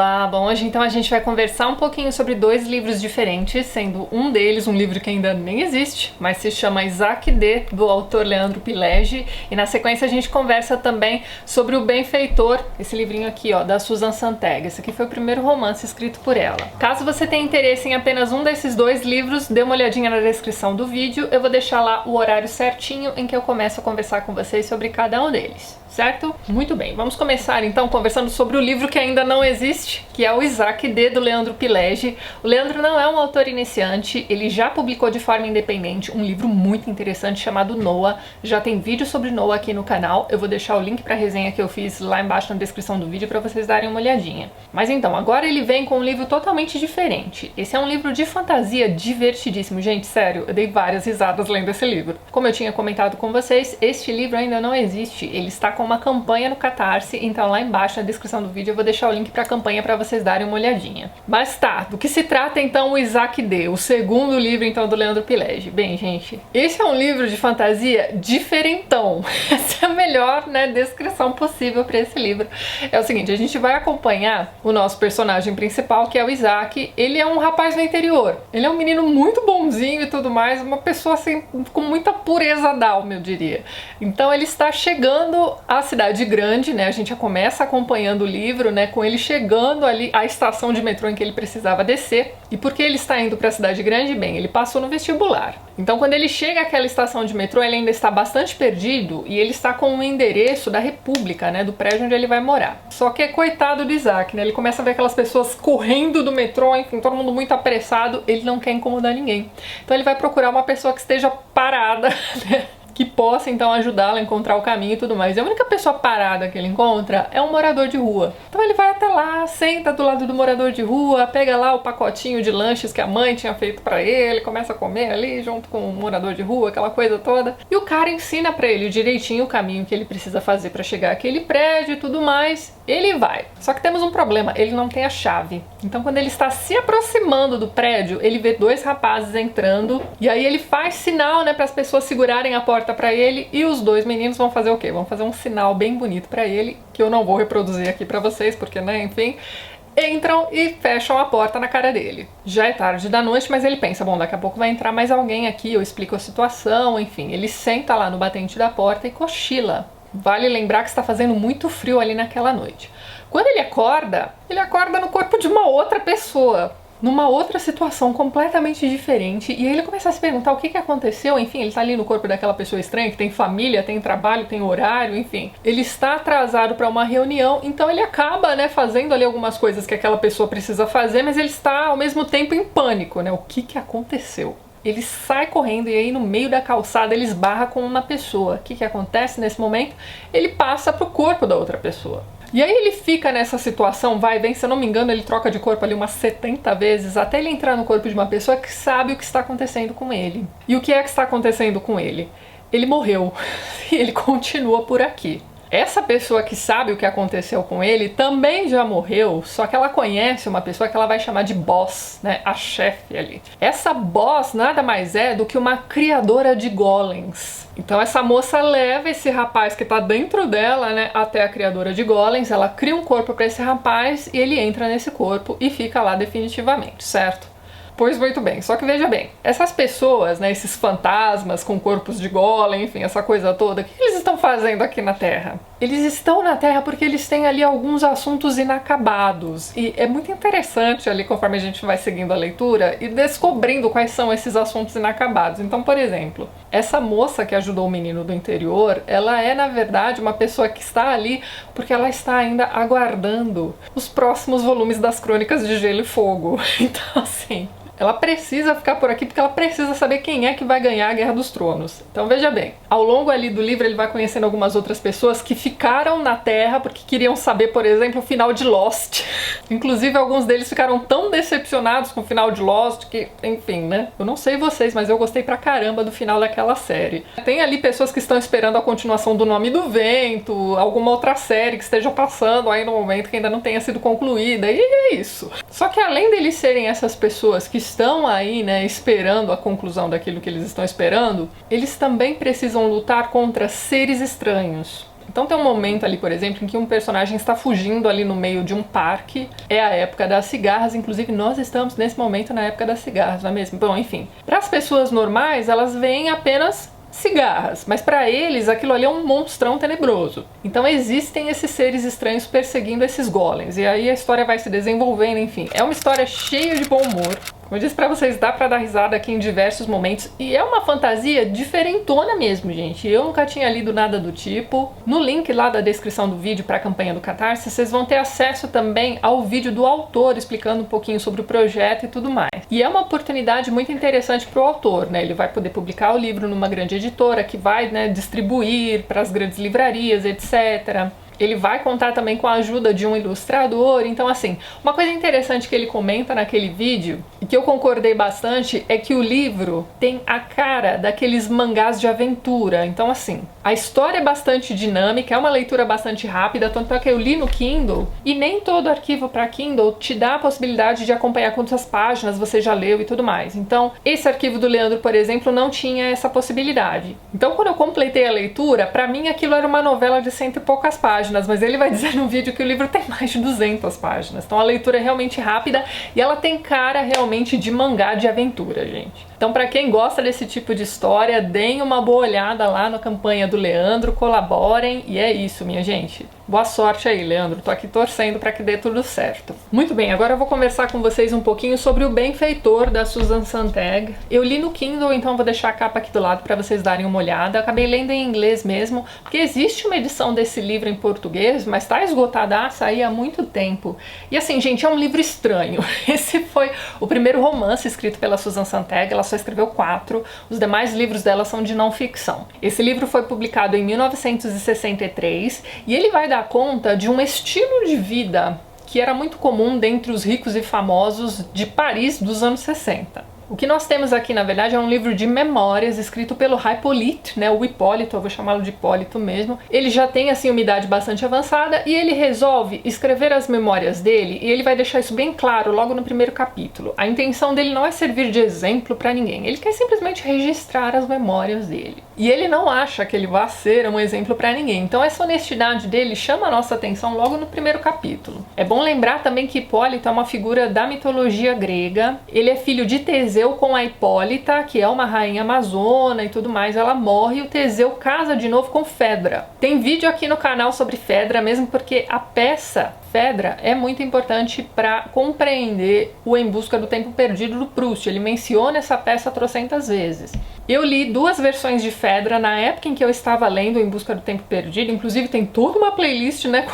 Olá, bom, hoje então a gente vai conversar um pouquinho sobre dois livros diferentes, sendo um deles um livro que ainda nem existe, mas se chama Isaac D, do autor Leandro Pilegi, e na sequência a gente conversa também sobre O Benfeitor, esse livrinho aqui, ó, da Susan Sontag. Esse aqui foi o primeiro romance escrito por ela. Caso você tenha interesse em apenas um desses dois livros, dê uma olhadinha na descrição do vídeo, eu vou deixar lá o horário certinho em que eu começo a conversar com vocês sobre cada um deles. Certo? Muito bem, vamos começar então conversando sobre o livro que ainda não existe, que é o Isaac D, do Leandro Pilegi. O Leandro não é um autor iniciante, ele já publicou de forma independente um livro muito interessante chamado Noah. Já tem vídeo sobre Noah aqui no canal, eu vou deixar o link para a resenha que eu fiz lá embaixo na descrição do vídeo para vocês darem uma olhadinha. Mas então, agora ele vem com um livro totalmente diferente. Esse é um livro de fantasia divertidíssimo, gente, sério, eu dei várias risadas lendo esse livro. Como eu tinha comentado com vocês, este livro ainda não existe, ele está com uma campanha no Catarse, então lá embaixo na descrição do vídeo eu vou deixar o link para a campanha para vocês darem uma olhadinha. Mas tá, do que se trata então o Isaac D, o segundo livro então do Leandro Pilegi? Bem, gente, esse é um livro de fantasia diferentão. Essa é a melhor, né, descrição possível para esse livro. É o seguinte, a gente vai acompanhar o nosso personagem principal, que é o Isaac. Ele é um rapaz do interior, ele é um menino muito bonzinho e tudo mais, uma pessoa assim com muita pureza d'alma, eu diria. Então ele está chegando à cidade grande, né? A gente já começa acompanhando o livro, né? Com ele chegando ali à estação de metrô em que ele precisava descer. E por que ele está indo para a cidade grande? Bem, ele passou no vestibular. Então, quando ele chega àquela estação de metrô, ele ainda está bastante perdido e ele está com o endereço da República, né? Do prédio onde ele vai morar. Só que é coitado do Isaac, né? Ele começa a ver aquelas pessoas correndo do metrô, enfim, todo mundo muito apressado. Ele não quer incomodar ninguém. Então, ele vai procurar uma pessoa que esteja parada, né? Que possa então ajudá-la a encontrar o caminho e tudo mais. E a única pessoa parada que ele encontra é um morador de rua. Então ele vai até lá, senta do lado do morador de rua, pega lá o pacotinho de lanches que a mãe tinha feito pra ele, começa a comer ali junto com o morador de rua, aquela coisa toda. E o cara ensina pra ele direitinho o caminho que ele precisa fazer pra chegar àquele prédio e tudo mais. Ele vai. Só que temos um problema, ele não tem a chave. Então quando ele está se aproximando do prédio, ele vê dois rapazes entrando e aí ele faz sinal, né, para as pessoas segurarem a porta para ele, e os dois meninos vão fazer o quê? Vão fazer um sinal bem bonito para ele, que eu não vou reproduzir aqui para vocês, porque, né, enfim, entram e fecham a porta na cara dele. Já é tarde da noite, mas ele pensa, bom, daqui a pouco vai entrar mais alguém aqui, eu explico a situação, enfim. Ele senta lá no batente da porta e cochila. Vale lembrar que está fazendo muito frio ali naquela noite. Quando ele acorda no corpo de uma outra pessoa, numa outra situação completamente diferente, e aí ele começa a se perguntar o que aconteceu. Enfim, ele tá ali no corpo daquela pessoa estranha, que tem família, tem trabalho, tem horário, enfim. Ele está atrasado para uma reunião, então ele acaba, né, fazendo ali algumas coisas que aquela pessoa precisa fazer, mas ele está ao mesmo tempo em pânico, né? O que aconteceu? Ele sai correndo e aí no meio da calçada ele esbarra com uma pessoa. O que acontece nesse momento? Ele passa pro corpo da outra pessoa. E aí ele fica nessa situação, vai e vem, se eu não me engano, ele troca de corpo ali umas 70 vezes, até ele entrar no corpo de uma pessoa que sabe o que está acontecendo com ele. E o que é que está acontecendo com ele? Ele morreu e ele continua por aqui. Essa pessoa que sabe o que aconteceu com ele também já morreu, só que ela conhece uma pessoa que ela vai chamar de boss, né? A chefe ali. Essa boss nada mais é do que uma criadora de golems. Então essa moça leva esse rapaz que tá dentro dela, né, até a criadora de golems, ela cria um corpo para esse rapaz e ele entra nesse corpo e fica lá definitivamente, certo? Pois muito bem, só que veja bem, essas pessoas, né, esses fantasmas com corpos de golem, enfim, essa coisa toda, o que eles estão fazendo aqui na Terra? Eles estão na Terra porque eles têm ali alguns assuntos inacabados, e é muito interessante ali, conforme a gente vai seguindo a leitura, e descobrindo quais são esses assuntos inacabados. Então, por exemplo, essa moça que ajudou o menino do interior, ela é, na verdade, uma pessoa que está ali porque ela está ainda aguardando os próximos volumes das Crônicas de Gelo e Fogo. Então, assim, ela precisa ficar por aqui porque ela precisa saber quem é que vai ganhar a Guerra dos Tronos. Então veja bem, ao longo ali do livro ele vai conhecendo algumas outras pessoas que ficaram na Terra porque queriam saber, por exemplo, o final de Lost. Inclusive alguns deles ficaram tão decepcionados com o final de Lost que, enfim, né? Eu não sei vocês, mas eu gostei pra caramba do final daquela série. Tem ali pessoas que estão esperando a continuação do Nome do Vento, alguma outra série que esteja passando aí no momento que ainda não tenha sido concluída, e é isso. Só que além deles serem essas pessoas que estão aí, né, esperando a conclusão daquilo que eles estão esperando, eles também precisam lutar contra seres estranhos. Então tem um momento ali, por exemplo, em que um personagem está fugindo ali no meio de um parque. É a época das cigarras, inclusive nós estamos nesse momento na época das cigarras, não é mesmo? Bom, enfim. Para as pessoas normais, elas veem apenas cigarras, mas para eles aquilo ali é um monstrão tenebroso. Então existem esses seres estranhos perseguindo esses golems, e aí a história vai se desenvolvendo, enfim. É uma história cheia de bom humor. Como eu disse pra vocês, dá pra dar risada aqui em diversos momentos. E é uma fantasia diferentona mesmo, gente. Eu nunca tinha lido nada do tipo. No link lá da descrição do vídeo pra campanha do Catarse, vocês vão ter acesso também ao vídeo do autor explicando um pouquinho sobre o projeto e tudo mais. E é uma oportunidade muito interessante pro autor, né? Ele vai poder publicar o livro numa grande editora que vai, né, distribuir para as grandes livrarias, etc. Ele vai contar também com a ajuda de um ilustrador. Então, assim, uma coisa interessante que ele comenta naquele vídeo, e que eu concordei bastante, é que o livro tem a cara daqueles mangás de aventura. Então, assim, a história é bastante dinâmica, é uma leitura bastante rápida, tanto é que eu li no Kindle, e nem todo arquivo para Kindle te dá a possibilidade de acompanhar quantas páginas você já leu e tudo mais. Então, esse arquivo do Leandro, por exemplo, não tinha essa possibilidade. Então, quando eu completei a leitura, para mim aquilo era uma novela de 100 e poucas páginas, mas ele vai dizer no vídeo que o livro tem mais de 200 páginas. Então a leitura é realmente rápida e ela tem cara realmente de mangá de aventura, gente. Então, para quem gosta desse tipo de história, deem uma boa olhada lá na campanha do Leandro, colaborem, e é isso, minha gente. Boa sorte aí, Leandro. Tô aqui torcendo para que dê tudo certo. Muito bem, agora eu vou conversar com vocês um pouquinho sobre o Benfeitor, da Susan Sontag. Eu li no Kindle, então vou deixar a capa aqui do lado para vocês darem uma olhada. Eu acabei lendo em inglês mesmo, porque existe uma edição desse livro em português, mas tá esgotadaça aí há muito tempo. E assim, gente, é um livro estranho. Esse foi o primeiro romance escrito pela Susan Sontag, ela só escreveu 4, os demais livros dela são de não ficção. Esse livro foi publicado em 1963 e ele vai dar conta de um estilo de vida que era muito comum dentre os ricos e famosos de Paris dos anos 60. O que nós temos aqui, na verdade, é um livro de memórias escrito pelo Hippolyte, né, o Hipólito, eu vou chamá-lo de Hipólito mesmo. Ele já tem, assim, uma idade bastante avançada e ele resolve escrever as memórias dele, e ele vai deixar isso bem claro logo no primeiro capítulo. A intenção dele não é servir de exemplo para ninguém, ele quer simplesmente registrar as memórias dele. E ele não acha que ele vá ser um exemplo para ninguém, então essa honestidade dele chama a nossa atenção logo no primeiro capítulo. É bom lembrar também que Hipólito é uma figura da mitologia grega, ele é filho de Teseu com a Hipólita, que é uma rainha amazona e tudo mais. Ela morre e o Teseu casa de novo com Fedra. Tem vídeo aqui no canal sobre Fedra, mesmo porque a peça Fedra é muito importante para compreender o Em Busca do Tempo Perdido do Proust. Ele menciona essa peça trocentas vezes. Eu li 2 versões de Fedra na época em que eu estava lendo Em Busca do Tempo Perdido. Inclusive tem toda uma playlist, né,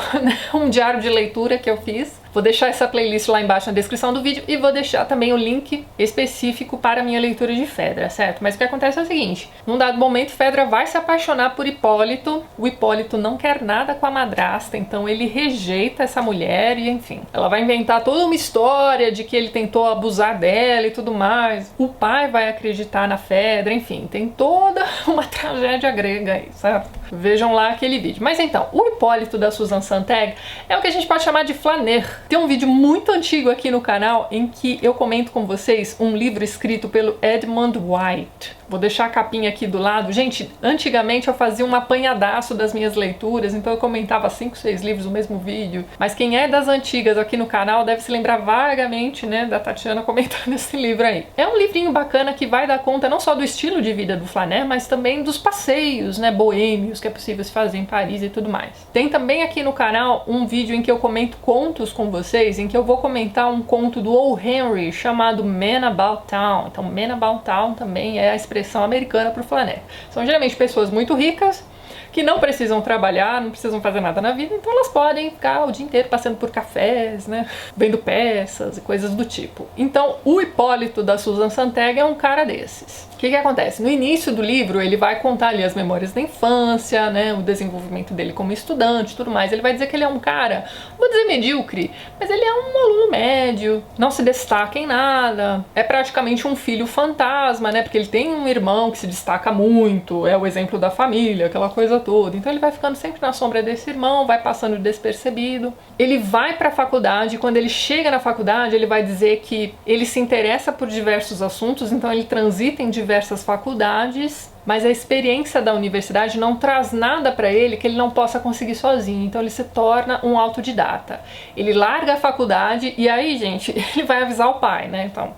com um diário de leitura que eu fiz. Vou deixar essa playlist lá embaixo na descrição do vídeo e vou deixar também o link específico para a minha leitura de Fedra, certo? Mas o que acontece é o seguinte, num dado momento Fedra vai se apaixonar por Hipólito, o Hipólito não quer nada com a madrasta, então ele rejeita essa mulher e enfim, ela vai inventar toda uma história de que ele tentou abusar dela e tudo mais, o pai vai acreditar na Fedra, enfim, tem toda uma tragédia grega aí, certo? Vejam lá aquele vídeo. Mas então, o Hipólito da Susan Sontag é o que a gente pode chamar de flaneur. Tem um vídeo muito antigo aqui no canal em que eu comento com vocês um livro escrito pelo Edmund White. Vou deixar a capinha aqui do lado. Gente, antigamente eu fazia um apanhadaço das minhas leituras, então eu comentava 5, 6 livros no mesmo vídeo. Mas quem é das antigas aqui no canal deve se lembrar vagamente, né, da Tatiana comentando esse livro aí. É um livrinho bacana que vai dar conta não só do estilo de vida do flaneur, mas também dos passeios, né, boêmios que é possível se fazer em Paris e tudo mais. Tem também aqui no canal um vídeo em que eu comento contos com vocês, em que eu vou comentar um conto do O. Henry chamado Man About Town. Então, Man About Town também é a expressão americana para o flaneur. São geralmente pessoas muito ricas, que não precisam trabalhar, não precisam fazer nada na vida, então elas podem ficar o dia inteiro passando por cafés, né, vendo peças e coisas do tipo. Então, o Hipólito da Susan Sontag é um cara desses. O que acontece? No início do livro, ele vai contar ali as memórias da infância, né, o desenvolvimento dele como estudante e tudo mais. Ele vai dizer que ele é um cara, vou dizer medíocre, mas ele é um aluno médio, não se destaca em nada, é praticamente um filho fantasma, né, porque ele tem um irmão que se destaca muito, é o exemplo da família, aquela coisa toda. Então ele vai ficando sempre na sombra desse irmão, vai passando despercebido. Ele vai para a faculdade e quando ele chega na faculdade, ele vai dizer que ele se interessa por diversos assuntos, então ele transita em diversas faculdades, mas a experiência da universidade não traz nada para ele que ele não possa conseguir sozinho, então ele se torna um autodidata. Ele larga a faculdade e aí, gente, ele vai avisar o pai, né? Então,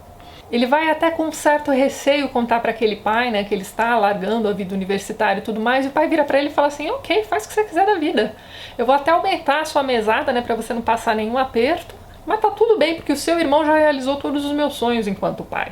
ele vai até com um certo receio contar para aquele pai, né, que ele está largando a vida universitária e tudo mais, e o pai vira para ele e fala assim: ok, faz o que você quiser da vida. Eu vou até aumentar a sua mesada, né, para você não passar nenhum aperto, mas tá tudo bem, porque o seu irmão já realizou todos os meus sonhos enquanto pai.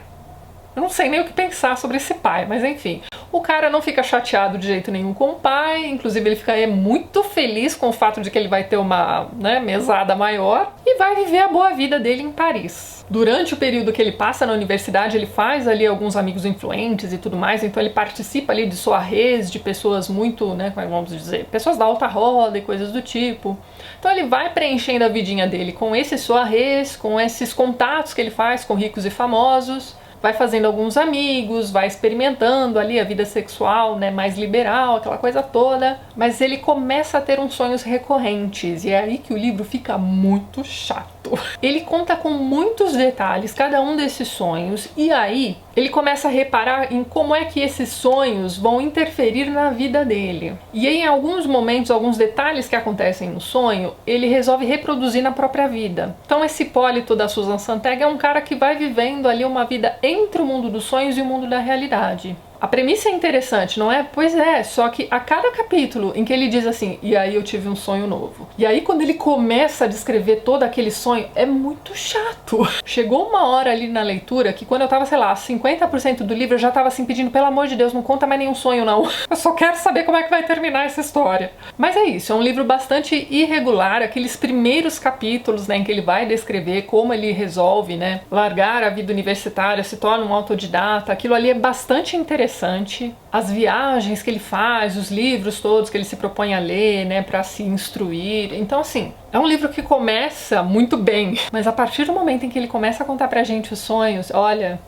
Eu não sei nem o que pensar sobre esse pai, mas enfim. O cara não fica chateado de jeito nenhum com o pai, inclusive ele fica muito feliz com o fato de que ele vai ter uma, né, mesada maior e vai viver a boa vida dele em Paris. Durante o período que ele passa na universidade, ele faz ali alguns amigos influentes e tudo mais, então ele participa ali de soirées de pessoas muito, né, como vamos dizer, pessoas da alta roda e coisas do tipo. Então ele vai preenchendo a vidinha dele com esses soirées, com esses contatos que ele faz com ricos e famosos, vai fazendo alguns amigos, vai experimentando ali a vida sexual, né, mais liberal, aquela coisa toda, mas ele começa a ter uns sonhos recorrentes e é aí que o livro fica muito chato. Ele conta com muitos detalhes cada um desses sonhos e aí ele começa a reparar em como é que esses sonhos vão interferir na vida dele. E aí, em alguns momentos, alguns detalhes que acontecem no sonho, ele resolve reproduzir na própria vida. Então esse Hipólito da Susan Sontag é um cara que vai vivendo ali uma vida entre o mundo dos sonhos e o mundo da realidade. A premissa é interessante, não é? Pois é, só que a cada capítulo em que ele diz assim, e aí eu tive um sonho novo. E aí quando ele começa a descrever todo aquele sonho, é muito chato. Chegou uma hora ali na leitura que quando eu tava, sei lá, 50% do livro eu já tava assim pedindo, pelo amor de Deus, não conta mais nenhum sonho não. Eu só quero saber como é que vai terminar essa história. Mas é isso, é um livro bastante irregular, aqueles primeiros capítulos, né, em que ele vai descrever como ele resolve, né, largar a vida universitária, se torna um autodidata, aquilo ali é bastante interessante. As viagens que ele faz, os livros todos que ele se propõe a ler, né, para se instruir. Então, assim, é um livro que começa muito bem, mas a partir do momento em que ele começa a contar pra gente os sonhos, olha,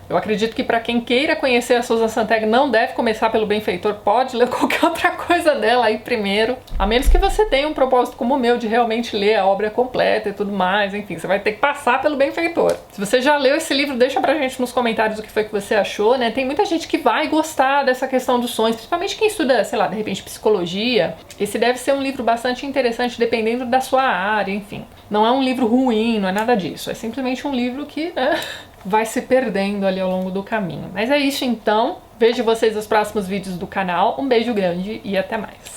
eu acredito que para quem queira conhecer a Susan Sontag não deve começar pelo Benfeitor, pode ler qualquer outra coisa dela aí primeiro, a menos que você tenha um propósito como o meu de realmente ler a obra completa e tudo mais, enfim, você vai ter que passar pelo Benfeitor. Se você já leu esse livro, deixa pra gente nos comentários o que foi que você achou, né? Tem muita gente que vai gostar dessa questão dos sonhos, principalmente quem estuda, sei lá, de repente psicologia. Esse deve ser um livro bastante interessante dependendo da sua área, enfim. Não é um livro ruim, não é nada disso, é simplesmente um livro que, né, vai se perdendo ali ao longo do caminho. Mas é isso então, vejo vocês nos próximos vídeos do canal, um beijo grande e até mais!